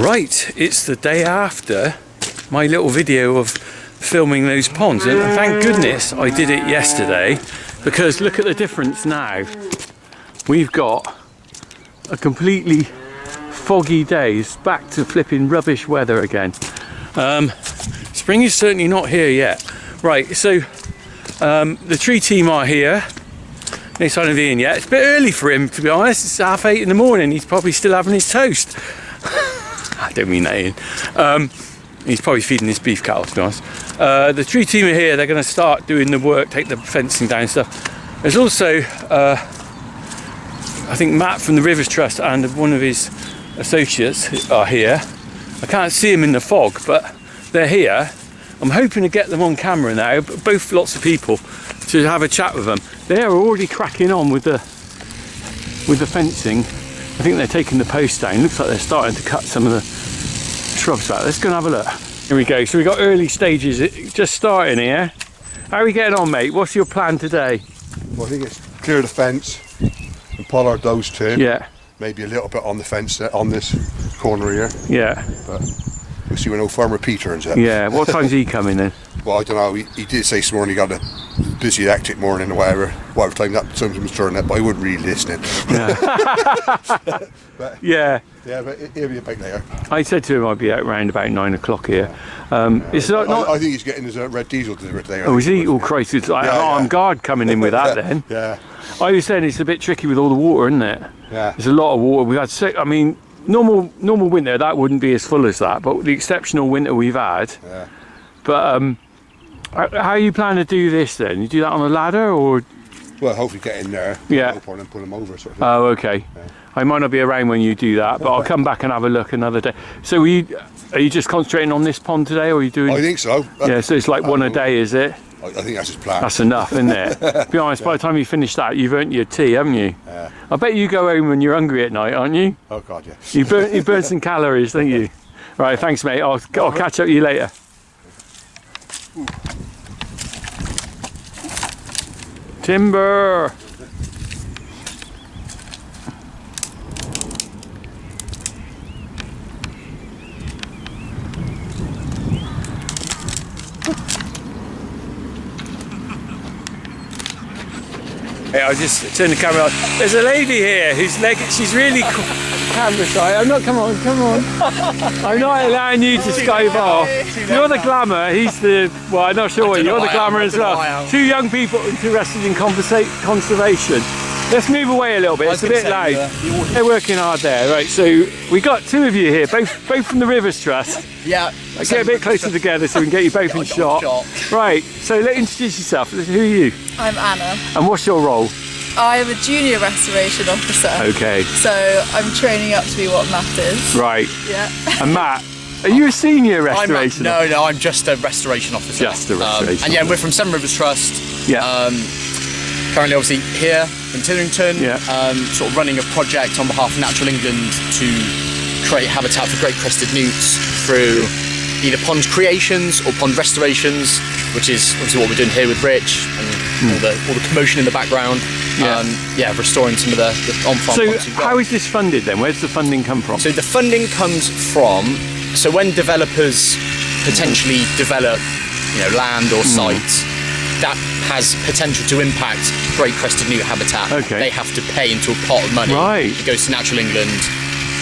Right, it's the day after my little video of filming those ponds, and thank goodness I did it yesterday, because look at the difference now. We've got a completely foggy day. It's back to flipping rubbish weather again. Spring is certainly not here yet. Right, so the tree team are here. No sign of Ian yet. It's a bit early for him, to be honest. It's 8:30 in the morning. He's probably still having his toast. I don't mean that, Ian. He's probably feeding his beef cattle, to be honest. The tree team are here. They're going to start doing the work, take the fencing down and stuff. There's also, I think Matt from the Rivers Trust and one of his associates are here. I can't see them in the fog, but they're here. I'm hoping to get them on camera now, but both lots of people, to have a chat with them. They are already cracking on with the fencing. I think they're taking the post down. Looks like they're starting to cut some of the shrubs back. Let's go and have a look. Here we go. So we've got early stages just starting here. How are we getting on, mate? What's your plan today? Well, I think it's clear the fence and pollard those two. Yeah. Maybe a little bit on the fence on this corner here. Yeah. But we'll see when old Farmer P turns up. Yeah. What time's he coming in? Well, I don't know. He did say this morning he got a busy, hectic morning or whatever time that sometimes turning up, but I wouldn't really listen. Yeah. But, yeah. Yeah, but he'll be a bit later. I said to him I'd be out around about 9 o'clock here. It's not. I think he's getting his red diesel delivered today. Oh, is he? Oh, Christ! It's like armed guard coming in with that then. Yeah. I was saying it's a bit tricky with all the water, isn't it? Yeah. There's a lot of water. We had I mean, normal winter that wouldn't be as full as that, but the exceptional winter we've had. Yeah. But how you plan to do this then? You do that on a ladder or? Well, hopefully get in there. Yeah. Upon and pull them over, sort of thing. Oh, okay. Yeah. I might not be around when you do that, but I'll come back and have a look another day. So are you just concentrating on this pond today, or are you doing? I think so. Yeah. So it's like one a day, is it? I think that's his plan. That's enough, isn't it? To be honest, by the time you finish that, you've earned your tea, haven't you? Yeah. I bet you go home when you're hungry at night, aren't you? Oh God, yeah. You burn some calories, don't you? Right, thanks, mate. I'll catch up with you later. Timber. Hey, I'll just turn the camera on. There's a lady here who's she's really camera shy. I'm not, come on. I'm not allowing you to Skype off. You're the glamour, he's the, well, I'm not sure, you're the glamour as well. Two young people interested in conservation. Let's move away a little bit, it's a bit loud. They're working hard there, right, so we got two of you here, both from the Rivers Trust. Yeah. Get a bit closer together so we can get you both in shot. Right, so introduce yourself. Who are you? I'm Anna. And what's your role? I am a junior restoration officer. Okay. So I'm training up to be what Matt is. Right. Yeah. And Matt, are you a senior restoration? No, I'm just a restoration officer. Just a restoration. And yeah, we're from Seven Rivers Trust. Yeah. Currently, obviously, here in Tiddington, yeah. Sort of running a project on behalf of Natural England to create habitat for great crested newts through either pond creations or pond restorations, which is obviously what we're doing here with Rich and all the commotion in the background. Yeah. Restoring some of the on-farm ponds. So how is this funded then? Where does the funding come from? So the funding comes from, so when developers potentially develop, land or sites, that has potential to impact great crested newt habitat. Okay. They have to pay into a pot of money. Right. It goes to Natural England,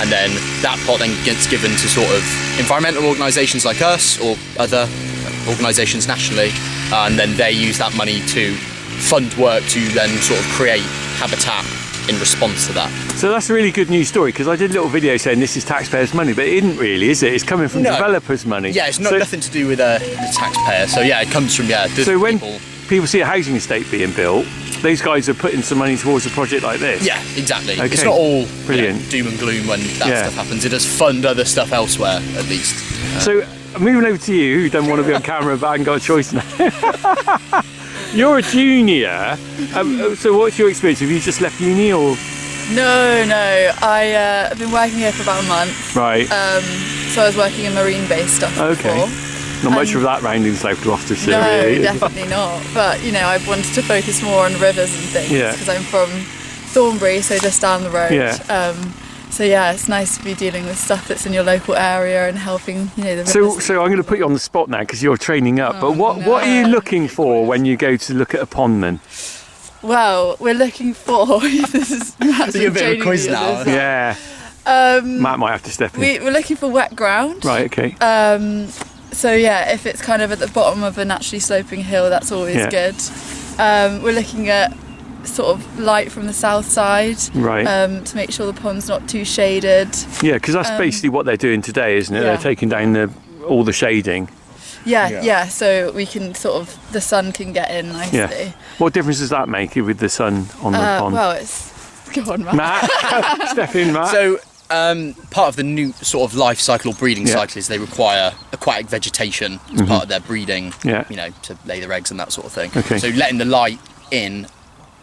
and then that pot then gets given to sort of environmental organisations like us or other organisations nationally, and then they use that money to fund work to then sort of create habitat in response to that. So that's a really good news story, because I did a little video saying this is taxpayers' money, but it isn't really, is it? It's coming from developers' money. Yeah, it's nothing to do with the taxpayer. So yeah, it comes from So when people see a housing estate being built, those guys are putting some money towards a project like this. Yeah, exactly. Okay. It's not all brilliant doom and gloom when that stuff happens. It does fund other stuff elsewhere, at least. So moving over to you, who don't want to be on camera but I haven't got a choice now. You're a junior. So what's your experience? Have you just left uni or? No. I've been working here for about a month. Right. So I was working in marine-based stuff before. Not much of that round in South Gloucestershire, no, really. No, definitely not. But, I wanted to focus more on rivers and things because I'm from Thornbury, so just down the road. Yeah. So yeah, it's nice to be dealing with stuff that's in your local area and helping, the rivers. So I'm going to put you on the spot now because you're training up. But what are you looking for when you go to look at a pond then? Well, we're looking for. This is Matt's You're a bit of a training quiz me on now. this. Yeah. Matt might have to step in. We're looking for wet ground. Right. Okay. So yeah, if it's kind of at the bottom of a naturally sloping hill, that's always Yeah. good. We're looking at sort of light from the south side, Right. to make sure the pond's not too shaded. Yeah, because that's basically what they're doing today, isn't it? yeah. They're taking down all the shading. Yeah, so we can the sun can get in nicely. Yeah. What difference does that make with the sun on the pond? Well, go on, Matt. Matt, step in, Matt. So part of the new sort of life cycle or breeding Yeah. cycle is they require aquatic vegetation as part of their breeding, Yeah. to lay their eggs and that sort of thing. Okay. So letting the light in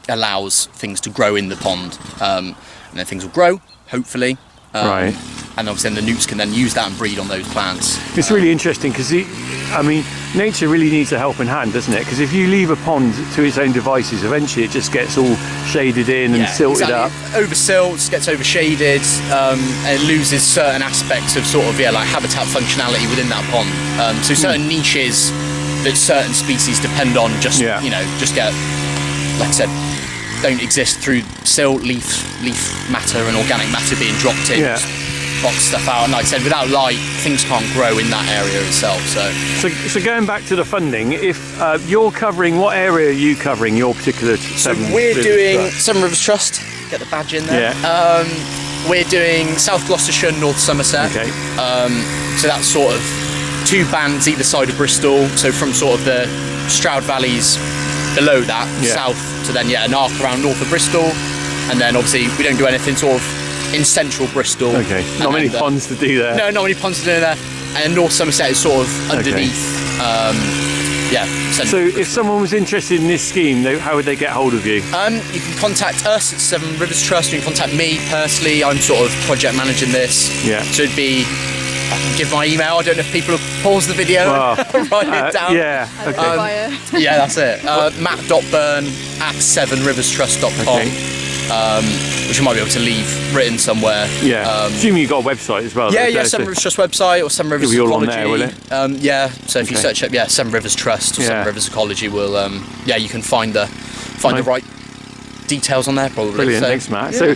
allows things to grow in the pond, and then things will grow, hopefully. Right. And obviously then the newts can then use that and breed on those plants. It's really interesting because, nature really needs a helping hand, doesn't it? Because if you leave a pond to its own devices, eventually it just gets all shaded in and silted up. Over silts, gets overshaded, and it loses certain aspects of sort of like habitat functionality within that pond. So certain niches that certain species depend on just Yeah. just get, like I said, don't exist through silt, leaf matter and organic matter being dropped in. Yeah. Just box stuff out, and like I said, without light, things can't grow in that area itself. So going back to the funding, if you're covering, what area are you covering? Your particular Seven we're Rivers doing Trust? Seven Rivers Trust. Get the badge in there. Yeah. We're doing South Gloucestershire, North Somerset. Okay. So that's sort of 2 bands either side of Bristol. So from sort of the Stroud Valleys below that, Yeah. south to then an arc around north of Bristol, and then obviously we don't do anything sort of in central Bristol. Okay. And Not many then ponds to do there. No, not many ponds to do there. And North Somerset is sort of underneath. So Central if someone was interested in this scheme, how would they get hold of you? You can contact us at Seven Rivers Trust. You can contact me personally. I'm sort of project managing this. Yeah. So it'd be, I can give my email. I don't know if people will pause the video and write it down. Yeah. Okay. Yeah, that's it. matt.burn@sevenriverstrust.com. Okay. Which you might be able to leave written somewhere. Yeah. Assuming you've got a website as well. Yeah, though, so- Seven Rivers Trust website or Seven Rivers It'll be all Ecology. on there, will it? Yeah. So if you Okay. search up, Seven Rivers Trust or Yeah. Seven Rivers Ecology, will you can find the Fine. right details on there probably. Brilliant, So, thanks, Matt. yeah. So,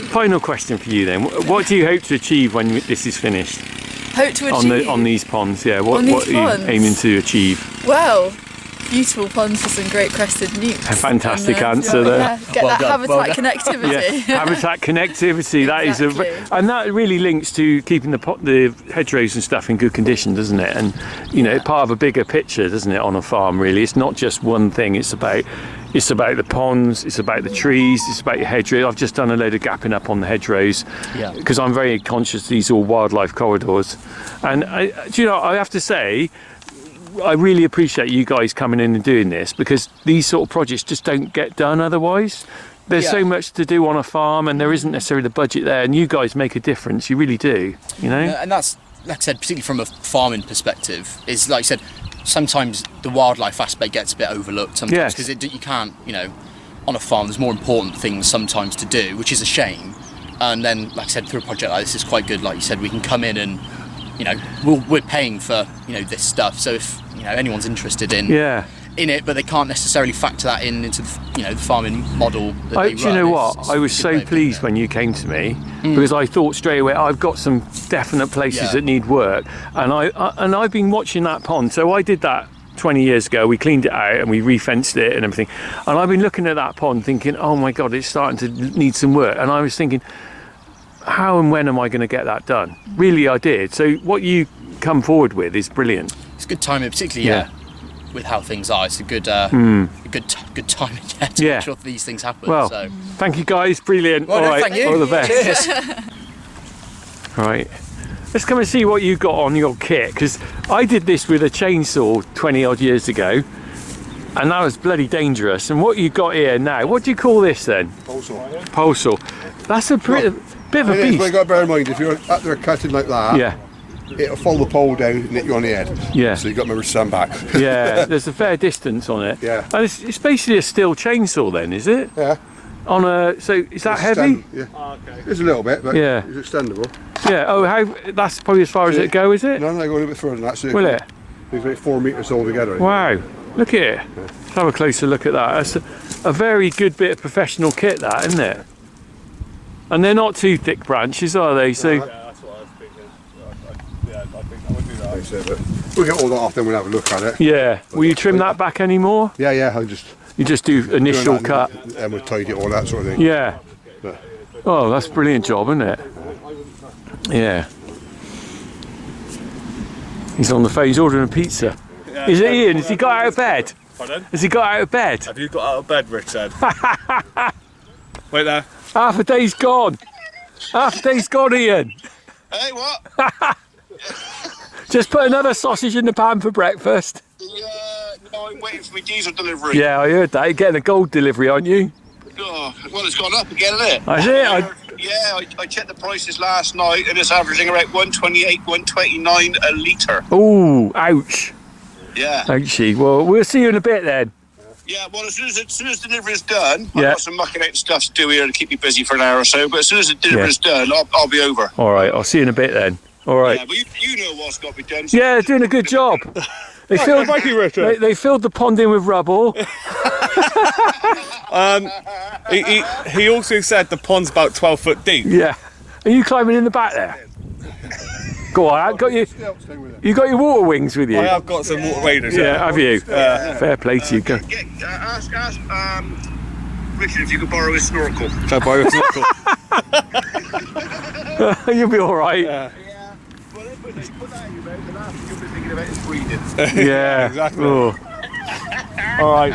final question for you then: what do you hope to achieve when this is finished Hope to achieve. on these ponds? Yeah, what On these are you ponds? aiming to achieve? Well, beautiful ponds with some great crested newts. A fantastic And, answer there. Yeah, get Well that done, well habitat connectivity. Habitat connectivity. That is Exactly. and that really links to keeping the hedgerows and stuff in good condition, doesn't it? And part of a bigger picture, doesn't it? On a farm, really, it's not just one thing. It's about the ponds, it's about the trees, it's about your hedgerow. I've just done a load of gapping up on the hedgerows because I'm very conscious these are all wildlife corridors. And I have to say, I really appreciate you guys coming in and doing this because these sort of projects just don't get done otherwise. There's so much to do on a farm and there isn't necessarily the budget there, and you guys make a difference. You really do, And that's, like I said, particularly from a farming perspective, is like I said, sometimes the wildlife aspect gets a bit overlooked sometimes because you can't, on a farm there's more important things sometimes to do, which is a shame. And then, like I said, through a project like this is quite good. Like you said, we can come in and we're paying for this stuff. So if anyone's interested in it, but they can't necessarily factor that into the farming model that they Do you run, know it's- what? it's I a was good so way of doing pleased it. when you came to me because I thought straight away I've got some definite places Yeah. that need work, and I've been watching that pond. So I did that 20 years ago. We cleaned it out and we refenced it and everything. And I've been looking at that pond thinking, oh my God, it's starting to need some work. And I was thinking, how and when am I going to get that done? Really, I did. So what you come forward with is brilliant. It's good timing, particularly with how things are. It's a good good timing to Yeah. make sure these things happen. Well, so. thank you guys. Brilliant. Well, all no, right. thank you. All the best. Cheers. Right. Let's come and see what you got on your kit, because I did this with a chainsaw 20 odd years ago and that was bloody dangerous. And what you got here now, what do you call this then? Pole saw. That's a bit of a But you beast. got to bear in mind, if you're up there cutting like that, Yeah, it'll follow the pole down and hit you on the head. Yeah. So you got to remember to stand back. yeah, there's a fair distance on it. Yeah. And it's basically a steel chainsaw then, is it? Yeah. On a, so is that heavy? Yeah. Oh, okay. It's a little bit, but Yeah. it's extendable. Yeah. Oh, how? That's probably as far as it go, is it? No, they go a little bit further than that. So Will it? It's about 4 metres altogether. Wow. Look at it. Let's have a closer look at that. That's a very good bit of professional kit, that, isn't it? And they're not too thick branches, are they? So. Yeah, that's what I was thinking. I think I would do that. So, but we'll get all that off, then we'll have a look at it. Yeah. Will you trim that back anymore? Yeah, I'll just You just do initial cut. and we'll tidy it all that sort of thing. Yeah. Oh, that's a brilliant job, isn't it? Yeah. He's on the phone. He's ordering a pizza. Is it Ian? Has he got out of bed? Pardon? Has he got out of bed? Have you got out of bed, Richard? Wait there. Half a day's gone. Half a day's gone, Ian. Hey, what? Just put another sausage in the pan for breakfast. No, I'm waiting for my diesel delivery. Yeah, I heard that. You're getting a gold delivery, aren't you? Oh, well, it's gone up again, isn't it? That's it. I checked the prices last night, and it's averaging around 128, 129 a litre. Oh, ouch. Yeah. Ouchie. Well, we'll see you in a bit then. Yeah, well, as soon as delivery's done, Yeah. I've got some mucking out stuff to do here to keep me busy for an hour or so, but as soon as the delivery's done, I'll be over. All right, I'll see you in a bit then. All Yeah, right. but you know what's got to be done. So Yeah, they're doing a good job. They filled, Thank you, Richard. they filled the pond in with rubble. He also said the pond's about 12 foot deep. Yeah. Are you climbing in the back there? Go on, I've got you. You got your water wings with you? I have got some water waders. Yeah, have you? Fair play to you. Go. ask Richard if you could borrow his snorkel. Can I borrow a snorkel? You'll be all right. Well, then put that in your mouth and ask if you're thinking about his breathing. Yeah. Exactly. Oh. All right.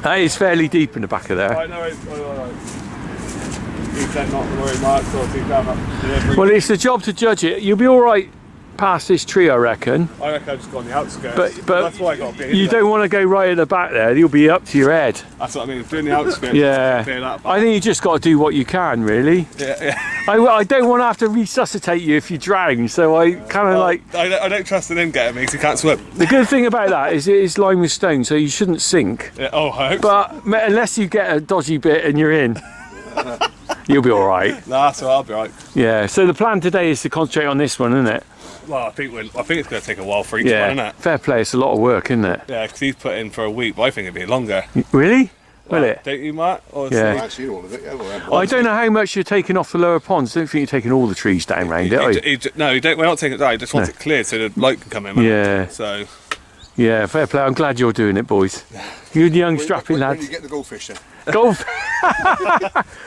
Hey, it's fairly deep in the back of there. I know it's all right. He said not to worry, Mark, so he's have a delivery. Well, it's the job to judge it. You'll be all right past this tree, I reckon. I reckon I'll just go on the outskirts. But that's why I got to be. You don't want to go right at the back there. You'll be up to your head. That's what I mean. Doing the outskirts. Yeah. Clear that. I think you just got to do what you can, really. Yeah. I don't want to have to resuscitate you if you drown, so I kind of like... I don't trust in him getting me because he can't swim. The good thing about that is it is lined with stone, so you shouldn't sink. Yeah, oh, I hope. But unless you get a dodgy bit and you're in, you'll be all right. Nah, so I'll be right. Yeah, so the plan today is to concentrate on this one, isn't it? Well, I think it's going to take a while for each Yeah, one, isn't it? fair play. It's a lot of work, isn't it? Yeah, because he's put in for a week, but I think it'd be longer. Really? Will it? Don't you, Mark? Or Yeah. I've seen all of it. I don't know how much you're taking off the lower ponds. I don't think you're taking all the trees down round it, are you? No, we're not taking it down. He just wants it cleared so the light can come in. Man. Yeah. So, Yeah, fair play. I'm glad you're doing it, boys. You're young, strapping When lads. you get the goldfish then? Golf.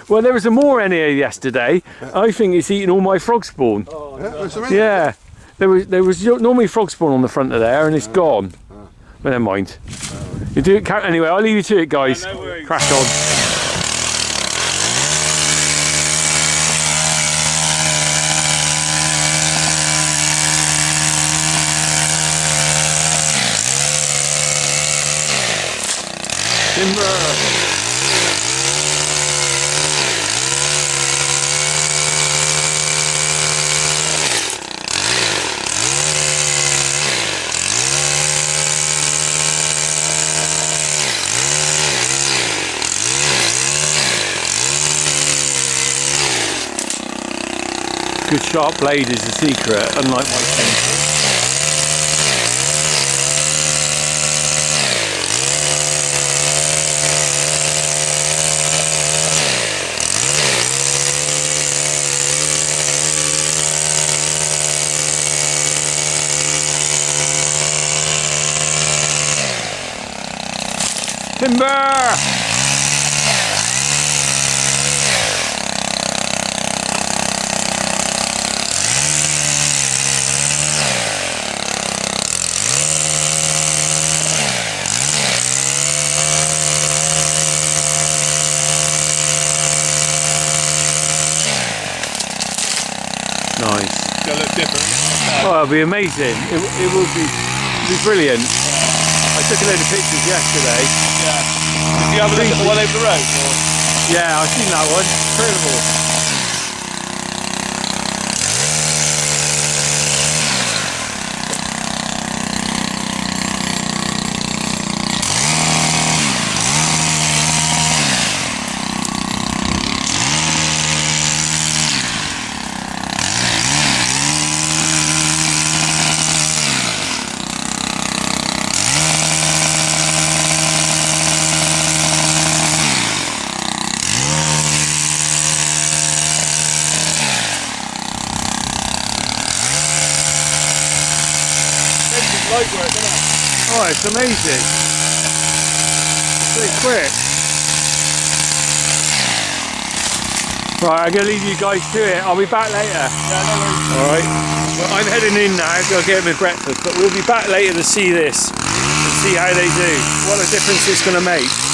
Well, there was a moor in here yesterday. I think it's eating all my frog spawn. Yeah, that's amazing. Yeah, there was normally frog spawn on the front of there, and it's gone. But never mind. You do it anyway. I'll leave you to it, guys. no worries. Crack on. Timber. Good sharp blade is the secret, unlike my pencil. Timber! Nice. it'll look different. Oh, it'll be amazing. It will be brilliant. I took a load of pictures yesterday. Yeah. Did you have a look at the one over the road? Or? Yeah, I've seen that one. Incredible. Oh, it's amazing. Pretty quick. Right, I'm going to leave you guys to it. I'll be back later. Alright. Well, I'm heading in now. I've got to get my breakfast. But we'll be back later to see this. And see how they do. What a difference it's going to make.